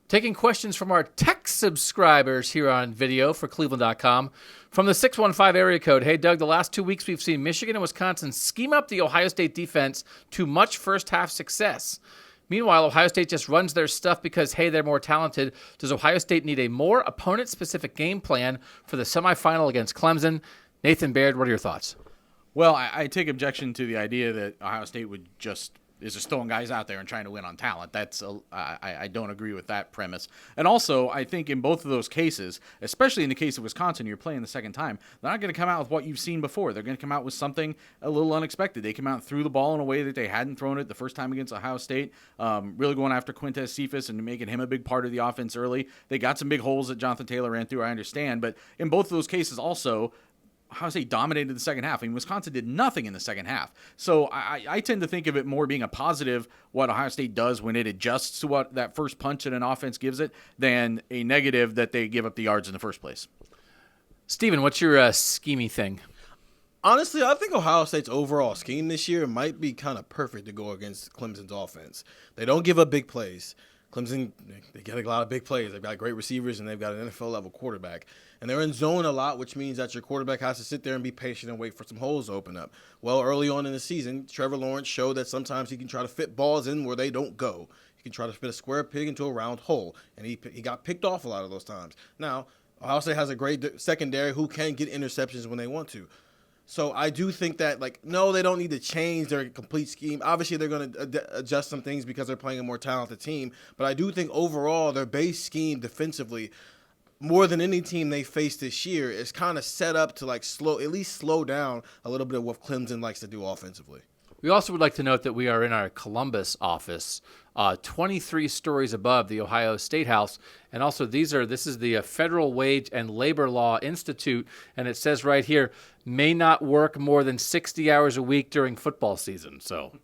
Taking questions from our tech subscribers here on video for cleveland.com. From the 615 area code, hey, Doug, the last 2 weeks we've seen Michigan and Wisconsin scheme up the Ohio State defense to much first-half success. Meanwhile, Ohio State just runs their stuff because, hey, they're more talented. Does Ohio State need a more opponent-specific game plan for the semifinal against Clemson? Nathan Baird, what are your thoughts? Well, I take objection to the idea that Ohio State would just is just throwing guys out there and trying to win on talent. I don't agree with that premise. And also, I think in both of those cases, especially in the case of Wisconsin, you're playing the second time, they're not going to come out with what you've seen before. They're going to come out with something a little unexpected. They came out and threw the ball in a way that they hadn't thrown it the first time against Ohio State, really going after Quintez Cephas and making him a big part of the offense early. They got some big holes that Jonathan Taylor ran through, I understand. But in both of those cases also, Ohio State dominated the second half. I mean, Wisconsin did nothing in the second half. So I tend to think of it more being a positive, what Ohio State does when it adjusts to what that first punch that an offense gives it, than a negative that they give up the yards in the first place. Steven, what's your schemey thing? Honestly, I think Ohio State's overall scheme this year might be kind of perfect to go against Clemson's offense. They don't give up big plays. Clemson, they get a lot of big plays. They've got great receivers, and they've got an NFL-level quarterback. And they're in zone a lot, which means that your quarterback has to sit there and be patient and wait for some holes to open up. Well, early on in the season, Trevor Lawrence showed that sometimes he can try to fit balls in where they don't go. He can try to fit a square peg into a round hole, and he got picked off a lot of those times. Now, Ohio State has a great secondary who can get interceptions when they want to. So I do think that, no, they don't need to change their complete scheme. Obviously, they're going to adjust some things because they're playing a more talented team. But I do think overall their base scheme defensively, more than any team they face this year, is kind of set up to at least slow down a little bit of what Clemson likes to do offensively. We also would like to note that we are in our Columbus office, 23 stories above the Ohio State House. And also this is the Federal Wage and Labor Law Institute. And it says right here, may not work more than 60 hours a week during football season. So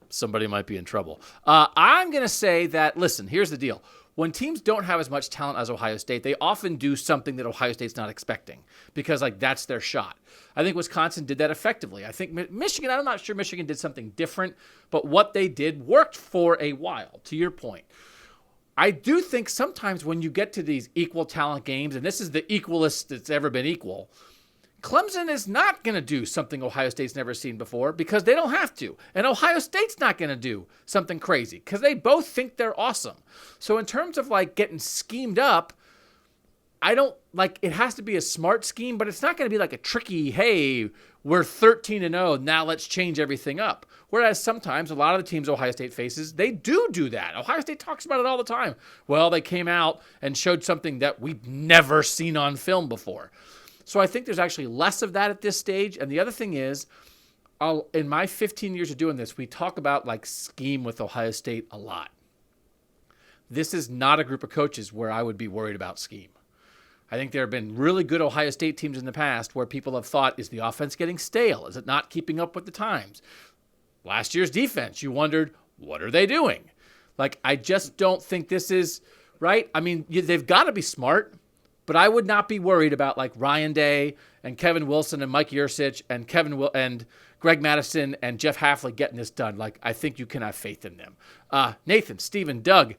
somebody might be in trouble. I'm going to say that, listen, here's the deal. When teams don't have as much talent as Ohio State, they often do something that Ohio State's not expecting because, that's their shot. I think Wisconsin did that effectively. I think Michigan, I'm not sure Michigan did something different, but what they did worked for a while, to your point. I do think sometimes when you get to these equal talent games, and this is the equalest that's ever been equal, Clemson is not going to do something Ohio State's never seen before because they don't have to. And Ohio State's not going to do something crazy because they both think they're awesome. So in terms of getting schemed up, I don't it has to be a smart scheme, but it's not going to be a tricky, hey, we're 13-0, now let's change everything up. Whereas sometimes a lot of the teams Ohio State faces, they do that. Ohio State talks about it all the time. Well, they came out and showed something that we've never seen on film before. So I think there's actually less of that at this stage. And the other thing is, in my 15 years of doing this, we talk about scheme with Ohio State a lot. This is not a group of coaches where I would be worried about scheme. I think there have been really good Ohio State teams in the past where people have thought, is the offense getting stale? Is it not keeping up with the times? Last year's defense, you wondered, what are they doing? I just don't think this is right. I mean, they've got to be smart. But I would not be worried about Ryan Day and Kevin Wilson and Mike Yurcich and and Greg Madison and Jeff Hafley getting this done. I think you can have faith in them. Nathan, Steven, Doug,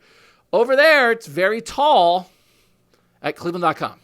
over there, it's very tall at cleveland.com.